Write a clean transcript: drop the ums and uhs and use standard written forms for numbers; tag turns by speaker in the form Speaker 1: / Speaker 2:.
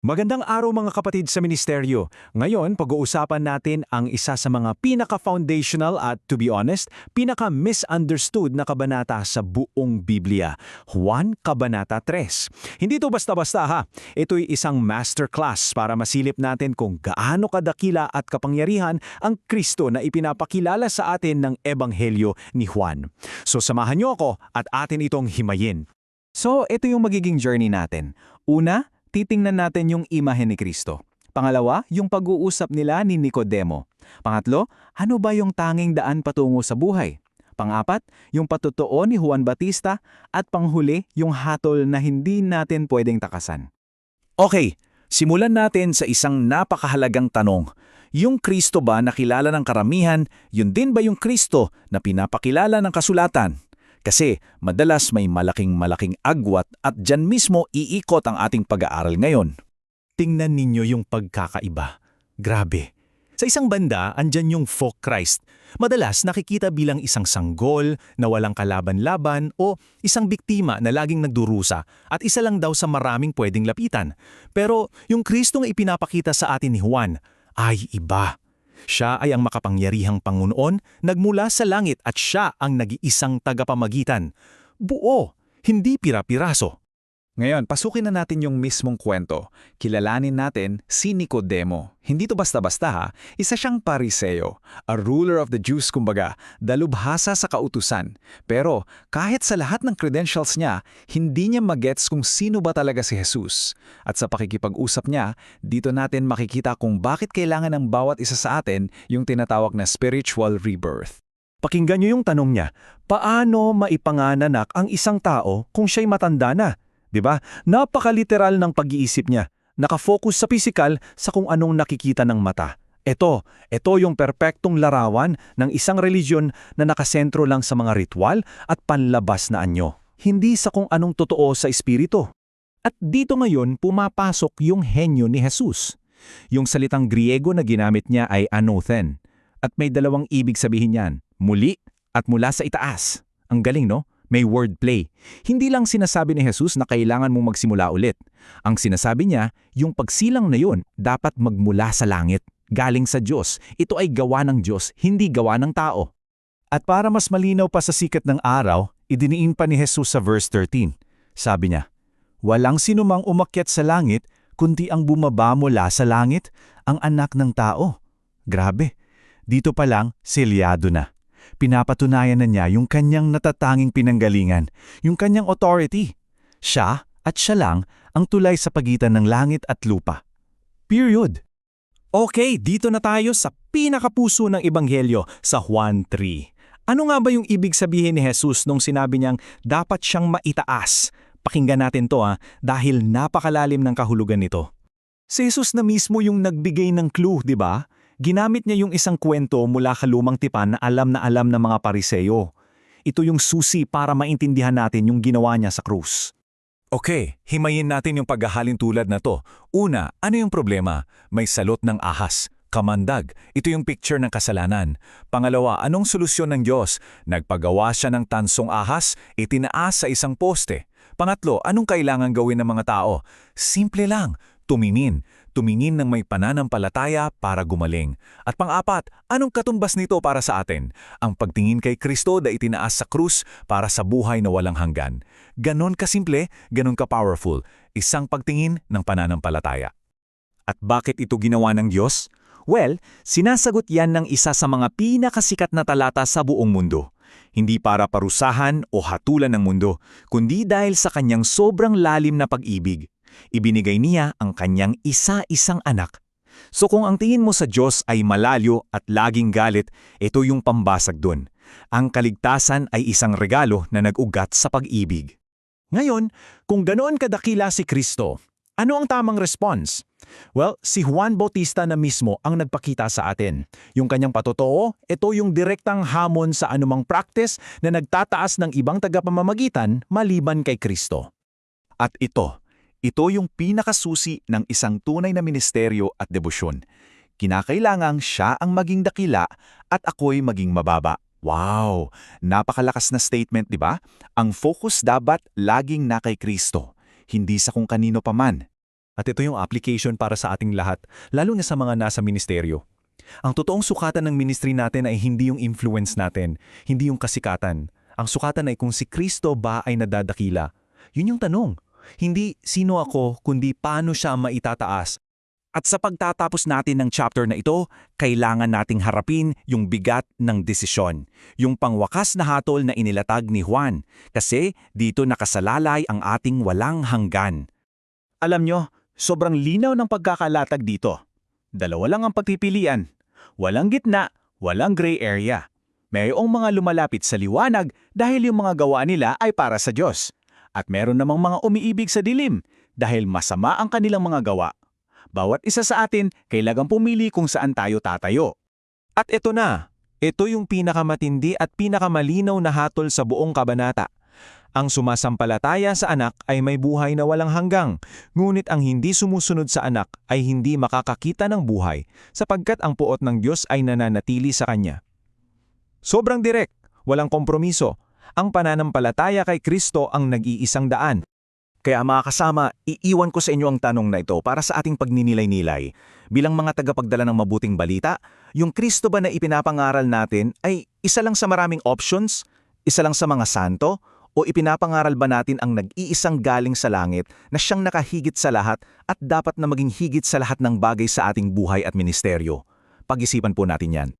Speaker 1: Magandang araw mga kapatid sa ministeryo. Ngayon, pag-uusapan natin ang isa sa mga pinaka-foundational at, to be honest, pinaka-misunderstood na kabanata sa buong Biblia, Juan Kabanata 3. Hindi ito basta-basta ha. Ito'y isang masterclass para masilip natin kung gaano kadakila at kapangyarihan ang Kristo na ipinapakilala sa atin ng Ebanghelyo ni Juan. So samahan niyo ako at atin itong himayin.
Speaker 2: So, ito yung magiging journey natin. Una, titingnan natin yung imahe ni Kristo. Pangalawa, yung pag-uusap nila ni Nicodemo. Pangatlo, ano ba yung tanging daan patungo sa buhay? Pangapat, yung patotoo ni Juan Bautista. At panghuli, yung hatol na hindi natin pwedeng takasan.
Speaker 3: Okay, simulan natin sa isang napakahalagang tanong. Yung Kristo ba na kilala ng karamihan, yun din ba yung Kristo na pinapakilala ng kasulatan? Kasi madalas may malaking agwat at dyan mismo iikot ang ating pag-aaral ngayon.
Speaker 1: Tingnan ninyo yung pagkakaiba. Grabe. Sa isang banda, andyan yung folk Christ. Madalas nakikita bilang isang sanggol na walang kalaban-laban o isang biktima na laging nagdurusa at isa lang daw sa maraming pwedeng lapitan. Pero yung Kristong ipinapakita sa atin ni Juan ay iba. Siya ay ang makapangyarihang Panginoon, nagmula sa langit at siya ang nag-iisang tagapamagitan. Buo, hindi pira-piraso.
Speaker 3: Ngayon, pasukin na natin yung mismong kwento. Kilalanin natin si Nicodemo. Hindi to basta-basta ha. Isa siyang Pariseo, a ruler of the Jews kumbaga, dalubhasa sa kautusan. Pero kahit sa lahat ng credentials niya, hindi niya magets kung sino ba talaga si Jesus. At sa pakikipag-usap niya, dito natin makikita kung bakit kailangan ng bawat isa sa atin yung tinatawag na spiritual rebirth.
Speaker 1: Pakinggan niyo yung tanong niya, paano maipanganak ang isang tao kung siya'y matanda na? Diba? Napakaliteral ng pag-iisip niya. Nakafocus sa pisikal sa kung anong nakikita ng mata. Ito yung perpektong larawan ng isang religiyon na nakasentro lang sa mga ritual at panlabas na anyo. Hindi sa kung anong totoo sa espiritu. At dito ngayon pumapasok yung henyo ni Jesus. Yung salitang Griego na ginamit niya ay anothen. At may dalawang ibig sabihin yan, muli at mula sa itaas. Ang galing no? May wordplay. Hindi lang sinasabi ni Jesus na kailangan mong magsimula ulit. Ang sinasabi niya, yung pagsilang na yun dapat magmula sa langit, galing sa Diyos. Ito ay gawa ng Diyos, hindi gawa ng tao. At para mas malinaw pa sa sikat ng araw, idiniin pa ni Jesus sa verse 13. Sabi niya, walang sinumang umakyat sa langit, kundi ang bumaba mula sa langit, ang anak ng tao. Grabe, dito pa lang, selyado na. Pinapatunayan na niya yung kanyang natatanging pinanggalingan, yung kanyang authority. Siya at siya lang ang tulay sa pagitan ng langit at lupa. Period. Okay, dito na tayo sa pinakapuso ng Ebanghelyo sa Juan 3. Ano nga ba yung ibig sabihin ni Jesus nung sinabi niyang dapat siyang maitaas? Pakinggan natin to dahil napakalalim ng kahulugan nito. Si Jesus na mismo yung nagbigay ng clue, di ba? Ginamit niya yung isang kwento mula kalumang tipan na alam ng mga Pariseo. Ito yung susi para maintindihan natin yung ginawa niya sa krus. Okay, himayin natin yung paghahalin tulad na to. Una, ano yung problema? May salot ng ahas. Kamandag, ito yung picture ng kasalanan. Pangalawa, anong solusyon ng Diyos? Nagpagawa siya ng tansong ahas, itinaas sa isang poste. Pangatlo, anong kailangan gawin ng mga tao? Simple lang, tumingin ng may pananampalataya para gumaling. At pang-apat, anong katumbas nito para sa atin? Ang pagtingin kay Kristo na itinaas sa krus para sa buhay na walang hanggan. Ganon kasimple, ganon ka-powerful. Isang pagtingin ng pananampalataya. At bakit ito ginawa ng Diyos? Well, sinasagot yan ng isa sa mga pinakasikat na talata sa buong mundo. Hindi para parusahan o hatulan ng mundo, kundi dahil sa kanyang sobrang lalim na pag-ibig. Ibinigay niya ang kanyang isa-isang anak. So kung ang tingin mo sa Diyos ay malayo at laging galit, ito yung pambasag dun. Ang kaligtasan ay isang regalo na nag-ugat sa pag-ibig. Ngayon, kung ganoon kadakila si Kristo, ano ang tamang response? Well, si Juan Bautista na mismo ang nagpakita sa atin. Yung kanyang patotoo, ito yung direktang hamon sa anumang practice na nagtataas ng ibang tagapamamagitan maliban kay Kristo. At ito yung pinakasusi ng isang tunay na ministeryo at debosyon. Kinakailangang siya ang maging dakila at ako'y maging mababa. Wow! Napakalakas na statement, di ba? Ang focus dapat laging na kay Kristo, hindi sa kung kanino pa man. At ito yung application para sa ating lahat, lalo na sa mga nasa ministeryo. Ang totoong sukatan ng ministry natin ay hindi yung influence natin, hindi yung kasikatan. Ang sukatan ay kung si Kristo ba ay nadadakila. Yun yung tanong. Hindi sino ako, kundi paano siya maitataas. At sa pagtatapos natin ng chapter na ito, kailangan nating harapin yung bigat ng desisyon. Yung pangwakas na hatol na inilatag ni Juan. Kasi dito nakasalalay ang ating walang hanggan. Alam nyo, sobrang linaw ng pagkakalatag dito. Dalawa lang ang pagpipilian. Walang gitna, walang gray area. Mayroong mga lumalapit sa liwanag dahil yung mga gawa nila ay para sa Diyos. At meron namang mga umiibig sa dilim dahil masama ang kanilang mga gawa. Bawat isa sa atin kailangang pumili kung saan tayo tatayo. At ito na, ito yung pinakamatindi at pinakamalinaw na hatol sa buong kabanata. Ang sumasampalataya sa anak ay may buhay na walang hanggang, ngunit ang hindi sumusunod sa anak ay hindi makakakita ng buhay, sapagkat ang puot ng Diyos ay nananatili sa kanya. Sobrang direct, walang kompromiso. Ang pananampalataya kay Kristo ang nag-iisang daan. Kaya mga kasama, iiwan ko sa inyo ang tanong na ito para sa ating pagninilay-nilay. Bilang mga tagapagdala ng mabuting balita, yung Kristo ba na ipinapangaral natin ay isa lang sa maraming options? Isa lang sa mga santo? O ipinapangaral ba natin ang nag-iisang galing sa langit na siyang nakahigit sa lahat at dapat na maging higit sa lahat ng bagay sa ating buhay at ministeryo? Pag-isipan po natin yan.